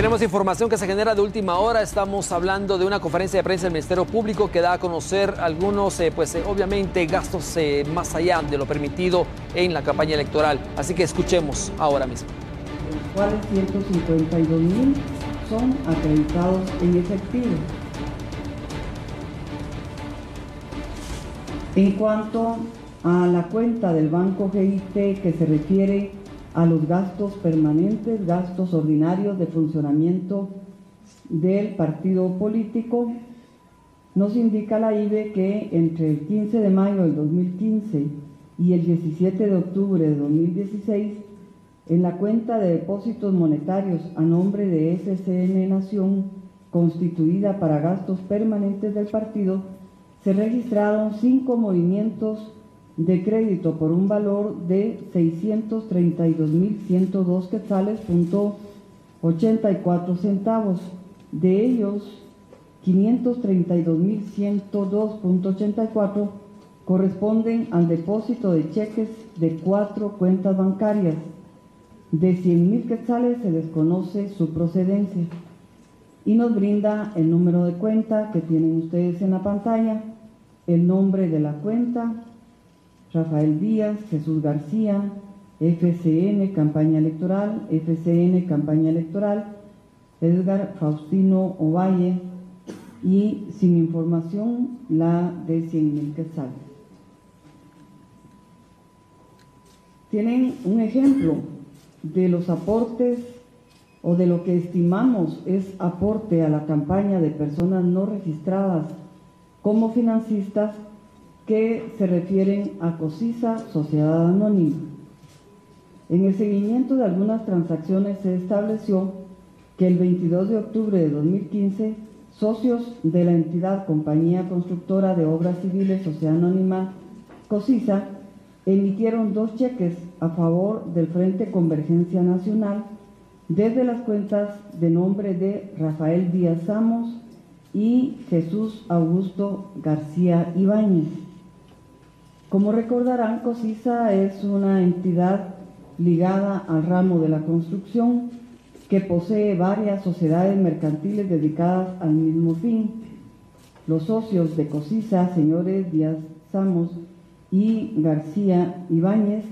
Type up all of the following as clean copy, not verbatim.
Tenemos información que se genera de última hora. Estamos hablando de una conferencia de prensa del Ministerio Público que da a conocer algunos, obviamente, gastos más allá de lo permitido en la campaña electoral. Así que escuchemos ahora mismo. Los cuales 152.000 son acreditados en efectivo. En cuanto a la cuenta del Banco GIT que se refiere a los gastos permanentes, gastos ordinarios de funcionamiento del partido político, nos indica la IBE que entre el 15 de mayo del 2015 y el 17 de octubre de 2016, en la cuenta de depósitos monetarios a nombre de FCN Nación, constituida para gastos permanentes del partido, se registraron 5 movimientos de crédito por un valor de 632.102 quetzales, .84 centavos. De ellos, 532.102.84 corresponden al depósito de cheques de 4 cuentas bancarias. De 100.000 quetzales se desconoce su procedencia. Y nos brinda el número de cuenta que tienen ustedes en la pantalla, el nombre de la cuenta: Rafael Díaz, Jesús García, FCN Campaña Electoral, FCN Campaña Electoral, Edgar Faustino Ovalle, y sin información la de 100.000 quetzales. Tienen un ejemplo de los aportes o de lo que estimamos es aporte a la campaña de personas no registradas como financistas, que se refieren a COSISA, Sociedad Anónima. En el seguimiento de algunas transacciones se estableció que el 22 de octubre de 2015, socios de la entidad Compañía Constructora de Obras Civiles, Sociedad Anónima COSISA, emitieron 2 cheques a favor del Frente Convergencia Nacional desde las cuentas de nombre de Rafael Díaz Samos y Jesús Augusto García Ibáñez. Como recordarán, COSISA es una entidad ligada al ramo de la construcción que posee varias sociedades mercantiles dedicadas al mismo fin. Los socios de COSISA, señores Díaz Samos y García Ibáñez,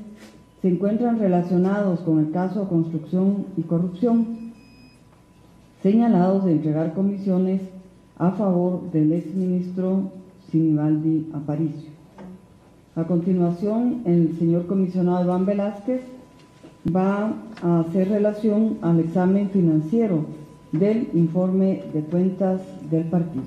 se encuentran relacionados con el caso Construcción y Corrupción, señalados de entregar comisiones a favor del exministro Sinibaldi Aparicio. A continuación, el señor comisionado Iván Velázquez va a hacer relación al examen financiero del informe de cuentas del partido.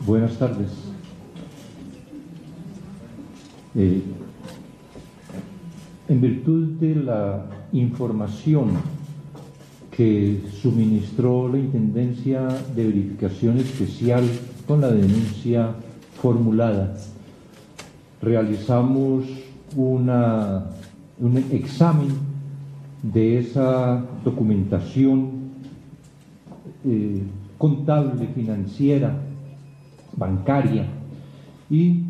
Buenas tardes. En virtud de la información que suministró la Intendencia de Verificación Especial con la denuncia formulada, realizamos un examen de esa documentación contable, financiera, bancaria, y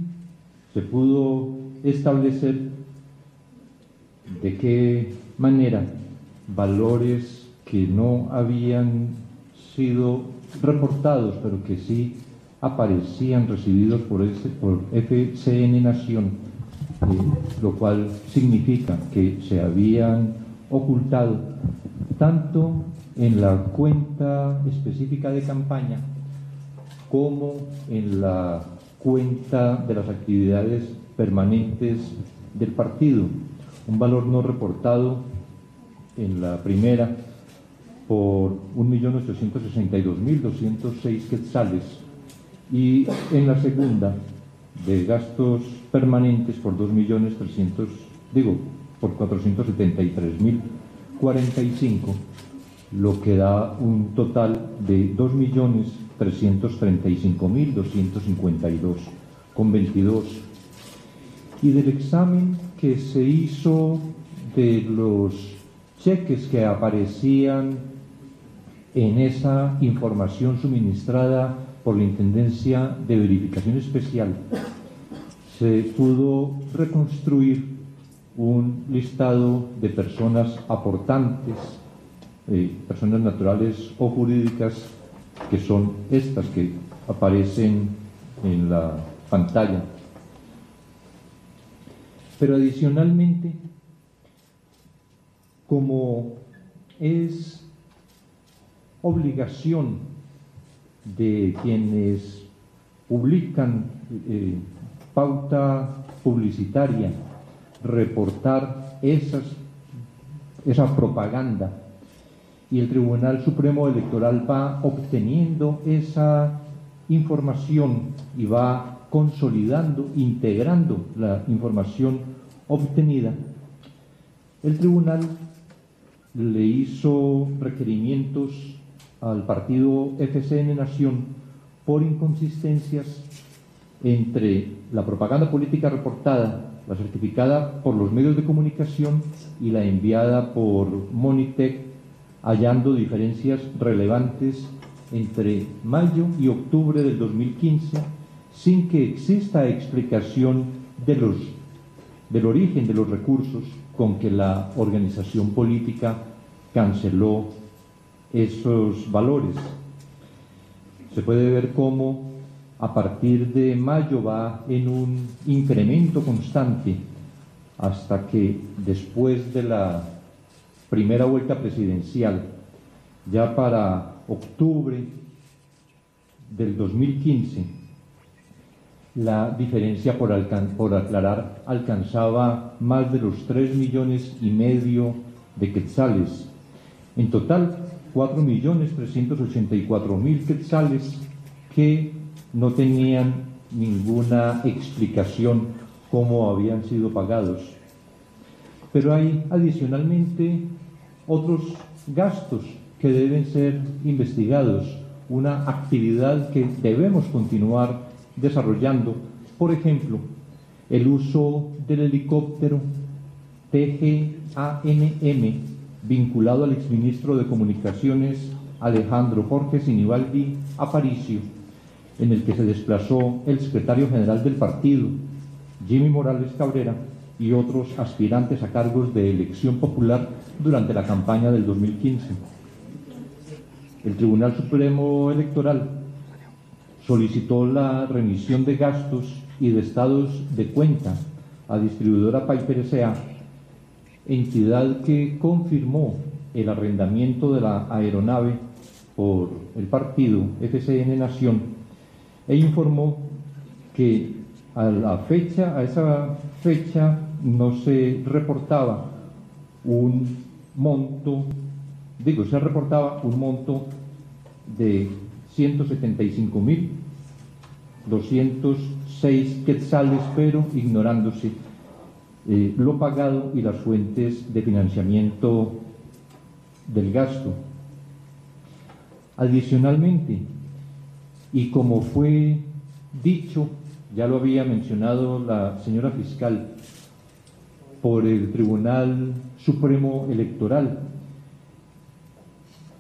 se pudo establecer de qué manera valores que no habían sido reportados, pero que sí aparecían recibidos por FCN Nación, lo cual significa que se habían ocultado tanto en la cuenta específica de campaña como en la cuenta de las actividades permanentes del partido. Un valor no reportado en la primera por 1.862.206 quetzales, y en la segunda de gastos permanentes por 473.045, lo que da un total de 2.335.252,22. Y del examen que se hizo de los cheques que aparecían en esa información suministrada por la Intendencia de Verificación Especial, se pudo reconstruir un listado de personas aportantes, personas naturales o jurídicas, que son estas que aparecen en la pantalla. Pero adicionalmente, como es obligación de quienes publican pauta publicitaria reportar esa propaganda, y el Tribunal Supremo Electoral va obteniendo esa información y va consolidando, integrando la información obtenida, el tribunal le hizo requerimientos al partido FCN Nación por inconsistencias entre la propaganda política reportada, la certificada por los medios de comunicación y la enviada por Monitec, hallando diferencias relevantes entre mayo y octubre del 2015, sin que exista explicación del origen de los recursos con que la organización política canceló esos valores. Se puede ver cómo a partir de mayo va en un incremento constante hasta que después de la primera vuelta presidencial, ya para octubre del 2015, la diferencia por aclarar alcanzaba más de los 3,5 millones de quetzales. En total, 4,384,000 quetzales que no tenían ninguna explicación cómo habían sido pagados. Pero hay adicionalmente otros gastos que deben ser investigados, una actividad que debemos continuar desarrollando. Por ejemplo, el uso del helicóptero TGANM vinculado al exministro de Comunicaciones Alejandro Jorge Sinibaldi Aparicio, en el que se desplazó el secretario general del partido, Jimmy Morales Cabrera, y otros aspirantes a cargos de elección popular durante la campaña del 2015. El Tribunal Supremo Electoral solicitó la remisión de gastos y de estados de cuenta a distribuidora Piper S.A., entidad que confirmó el arrendamiento de la aeronave por el partido FCN Nación, e informó que a esa fecha no se reportaba un monto, se reportaba un monto de 175,206 quetzales, pero ignorándose lo pagado y las fuentes de financiamiento del gasto. Adicionalmente, y como fue dicho, ya lo había mencionado la señora fiscal, por el Tribunal Supremo Electoral,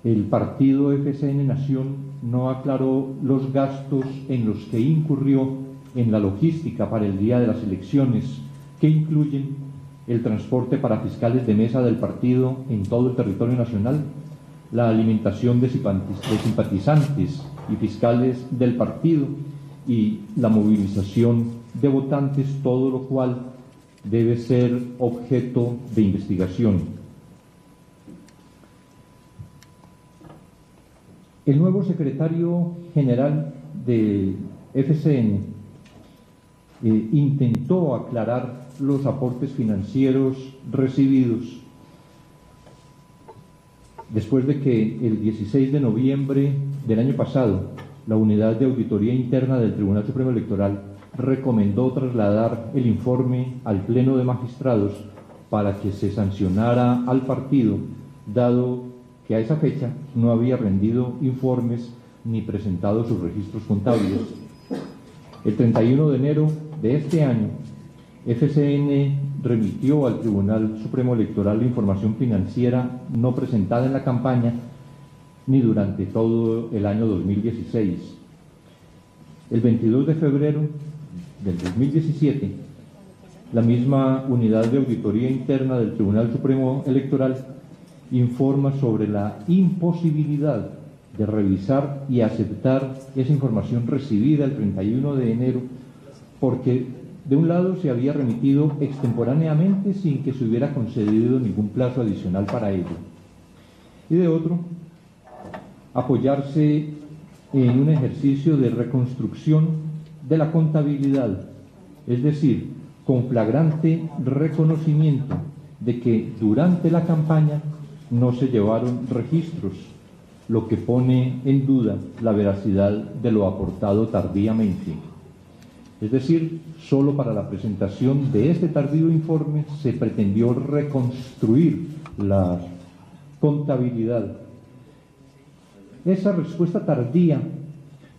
el partido FCN Nación no aclaró los gastos en los que incurrió en la logística para el día de las elecciones, que incluyen el transporte para fiscales de mesa del partido en todo el territorio nacional, la alimentación de simpatizantes y fiscales del partido y la movilización de votantes, todo lo cual debe ser objeto de investigación. El nuevo secretario general de FCN intentó aclarar los aportes financieros recibidos después de que el 16 de noviembre del año pasado la Unidad de Auditoría Interna del Tribunal Supremo Electoral recomendó trasladar el informe al Pleno de Magistrados para que se sancionara al partido, dado que a esa fecha no había rendido informes ni presentado sus registros contables. El 31 de enero de este año, FCN remitió al Tribunal Supremo Electoral la información financiera no presentada en la campaña ni durante todo el año 2016. El 22 de febrero del 2017, la misma Unidad de Auditoría Interna del Tribunal Supremo Electoral informa sobre la imposibilidad de revisar y aceptar esa información recibida el 31 de enero, porque de un lado se había remitido extemporáneamente sin que se hubiera concedido ningún plazo adicional para ello, y de otro, apoyarse en un ejercicio de reconstrucción de la contabilidad, es decir, con flagrante reconocimiento de que durante la campaña no se llevaron registros, lo que pone en duda la veracidad de lo aportado tardíamente. Es decir, solo para la presentación de este tardío informe se pretendió reconstruir la contabilidad. Esa respuesta tardía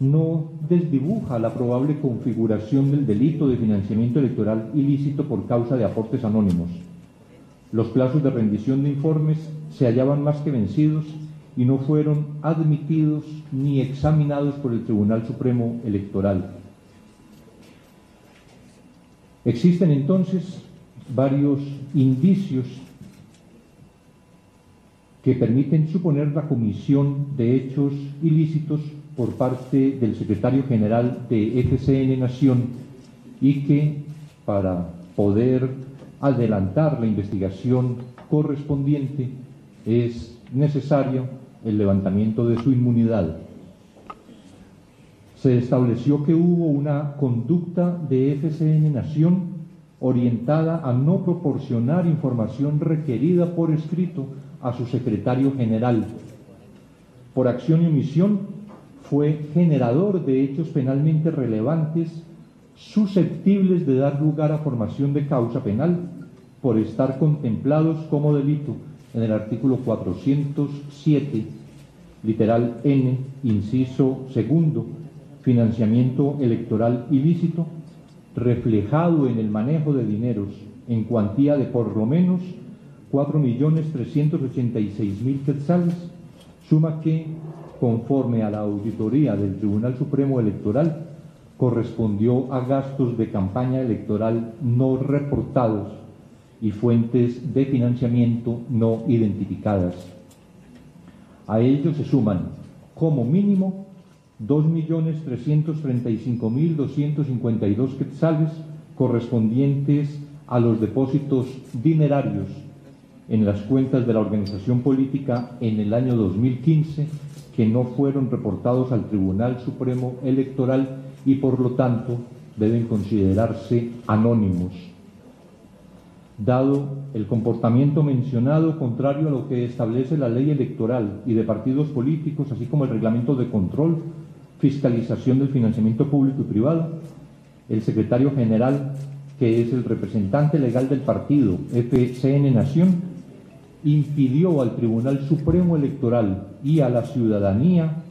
no desdibuja la probable configuración del delito de financiamiento electoral ilícito por causa de aportes anónimos. Los plazos de rendición de informes se hallaban más que vencidos y no fueron admitidos ni examinados por el Tribunal Supremo Electoral. Existen entonces varios indicios que permiten suponer la comisión de hechos ilícitos por parte del secretario general de FCN Nación y que, para poder adelantar la investigación correspondiente, es necesario el levantamiento de su inmunidad. Se estableció que hubo una conducta de FCN Nación orientada a no proporcionar información requerida por escrito a su secretario general. Por acción y omisión fue generador de hechos penalmente relevantes susceptibles de dar lugar a formación de causa penal por estar contemplados como delito en el artículo 407, literal N, inciso segundo, financiamiento electoral ilícito, reflejado en el manejo de dineros en cuantía de por lo menos 4.386.000 quetzales, suma que, conforme a la auditoría del Tribunal Supremo Electoral, correspondió a gastos de campaña electoral no reportados y fuentes de financiamiento no identificadas. A ello se suman, como mínimo, 2.335.252 quetzales correspondientes a los depósitos dinerarios en las cuentas de la organización política en el año 2015 que no fueron reportados al Tribunal Supremo Electoral y por lo tanto deben considerarse anónimos. Dado el comportamiento mencionado contrario a lo que establece la ley electoral y de partidos políticos, así como el reglamento de control, fiscalización del financiamiento público y privado, el secretario general, que es el representante legal del partido FCN Nación, impidió al Tribunal Supremo Electoral y a la ciudadanía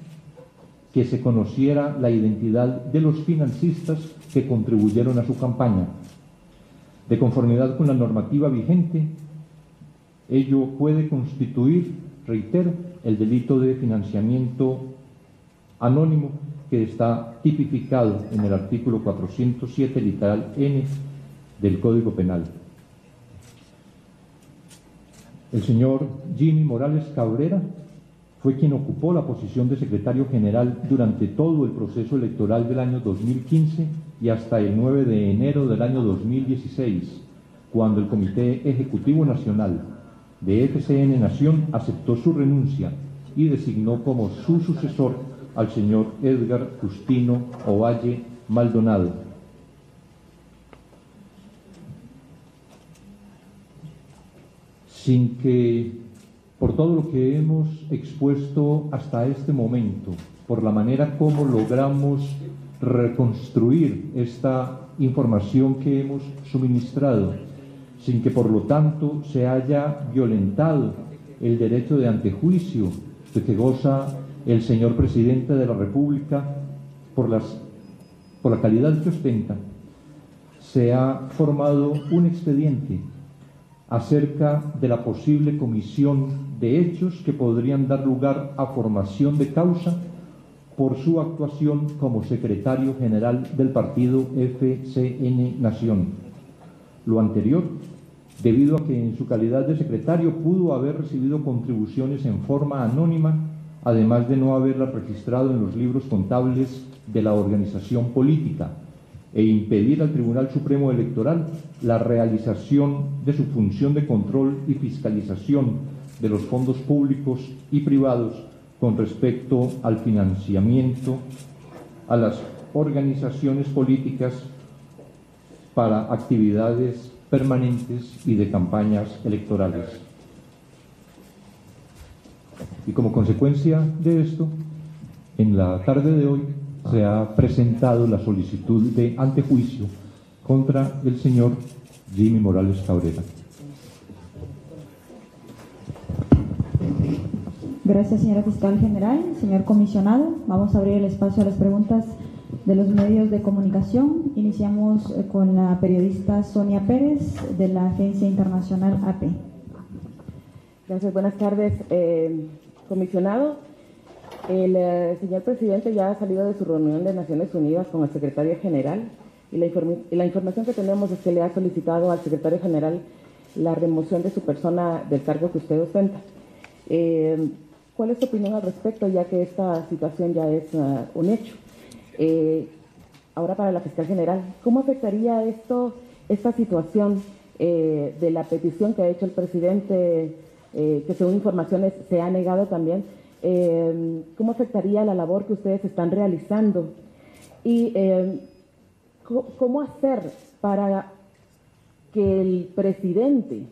que se conociera la identidad de los financistas que contribuyeron a su campaña. De conformidad con la normativa vigente, ello puede constituir, reitero, el delito de financiamiento anónimo que está tipificado en el artículo 407, literal N, del Código Penal. El señor Jimmy Morales Cabrera fue quien ocupó la posición de secretario general durante todo el proceso electoral del año 2015 y hasta el 9 de enero del año 2016, cuando el Comité Ejecutivo Nacional de FCN Nación aceptó su renuncia y designó como su sucesor al señor Edgar Justino Ovalle Maldonado. Sin que, por todo lo que hemos expuesto hasta este momento, por la manera como logramos reconstruir esta información que hemos suministrado, sin que por lo tanto se haya violentado el derecho de antejuicio de que goza el señor presidente de la República por la calidad que ostenta, se ha formado un expediente acerca de la posible comisión de hechos que podrían dar lugar a formación de causa por su actuación como secretario general del partido FCN Nación. Lo anterior, debido a que en su calidad de secretario pudo haber recibido contribuciones en forma anónima, además de no haberlas registrado en los libros contables de la organización política, e impedir al Tribunal Supremo Electoral la realización de su función de control y fiscalización de los fondos públicos y privados con respecto al financiamiento a las organizaciones políticas para actividades permanentes y de campañas electorales. Y como consecuencia de esto, en la tarde de hoy se ha presentado la solicitud de antejuicio contra el señor Jimmy Morales Cabrera. Gracias, señora fiscal general. Señor comisionado, vamos a abrir el espacio a las preguntas de los medios de comunicación. Iniciamos con la periodista Sonia Pérez, de la agencia internacional AP. Gracias, buenas tardes, comisionado. El señor presidente ya ha salido de su reunión de Naciones Unidas con el secretario general y la información que tenemos es que le ha solicitado al secretario general la remoción de su persona del cargo que usted ostenta. ¿Cuál es tu opinión al respecto, ya que esta situación ya es un hecho? Ahora, para la fiscal general, ¿cómo afectaría esta situación de la petición que ha hecho el presidente, que según informaciones se ha negado también? ¿Cómo afectaría la labor que ustedes están realizando? Y ¿cómo hacer para que el presidente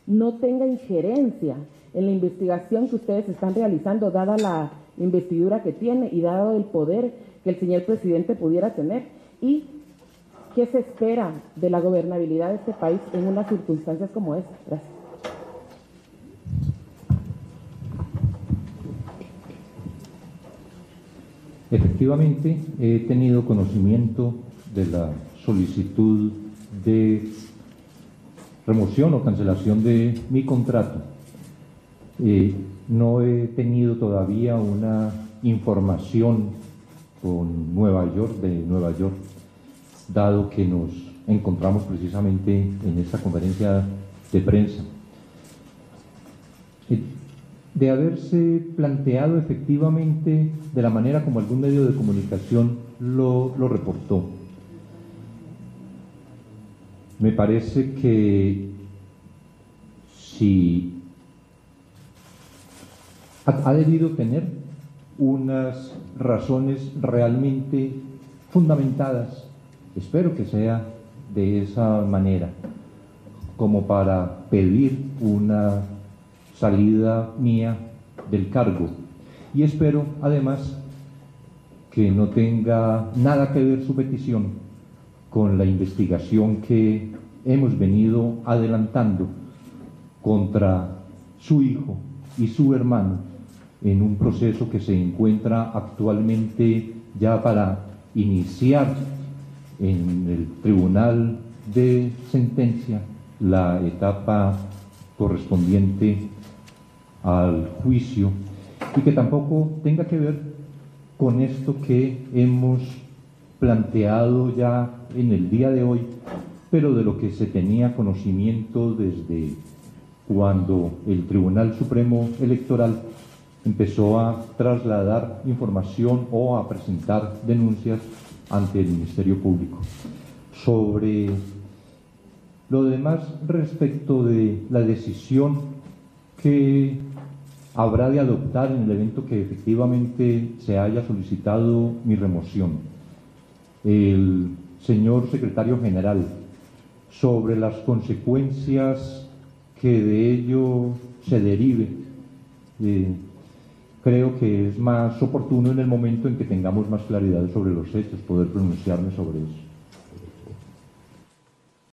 no tenga injerencia en la investigación que ustedes están realizando, dada la investidura que tiene y dado el poder que el señor presidente pudiera tener? ¿Y qué se espera de la gobernabilidad de este país en unas circunstancias como esta? Gracias. Efectivamente, he tenido conocimiento de la solicitud de remoción o cancelación de mi contrato. No he tenido todavía una información con Nueva York, dado que nos encontramos precisamente en esta conferencia de prensa. De haberse planteado efectivamente de la manera como algún medio de comunicación lo reportó. Me parece que si ha debido tener unas razones realmente fundamentadas, espero que sea de esa manera, como para pedir una salida mía del cargo. Y espero además que no tenga nada que ver su petición con la investigación que hemos venido adelantando contra su hijo y su hermano en un proceso que se encuentra actualmente ya para iniciar en el Tribunal de Sentencia la etapa correspondiente al juicio, y que tampoco tenga que ver con esto que hemos planteado ya en el día de hoy, pero de lo que se tenía conocimiento desde cuando el Tribunal Supremo Electoral empezó a trasladar información o a presentar denuncias ante el Ministerio Público. Sobre lo demás respecto de la decisión que habrá de adoptar en el evento que efectivamente se haya solicitado mi remoción, el señor secretario general, sobre las consecuencias que de ello se derive, creo que es más oportuno en el momento en que tengamos más claridad sobre los hechos poder pronunciarme sobre eso.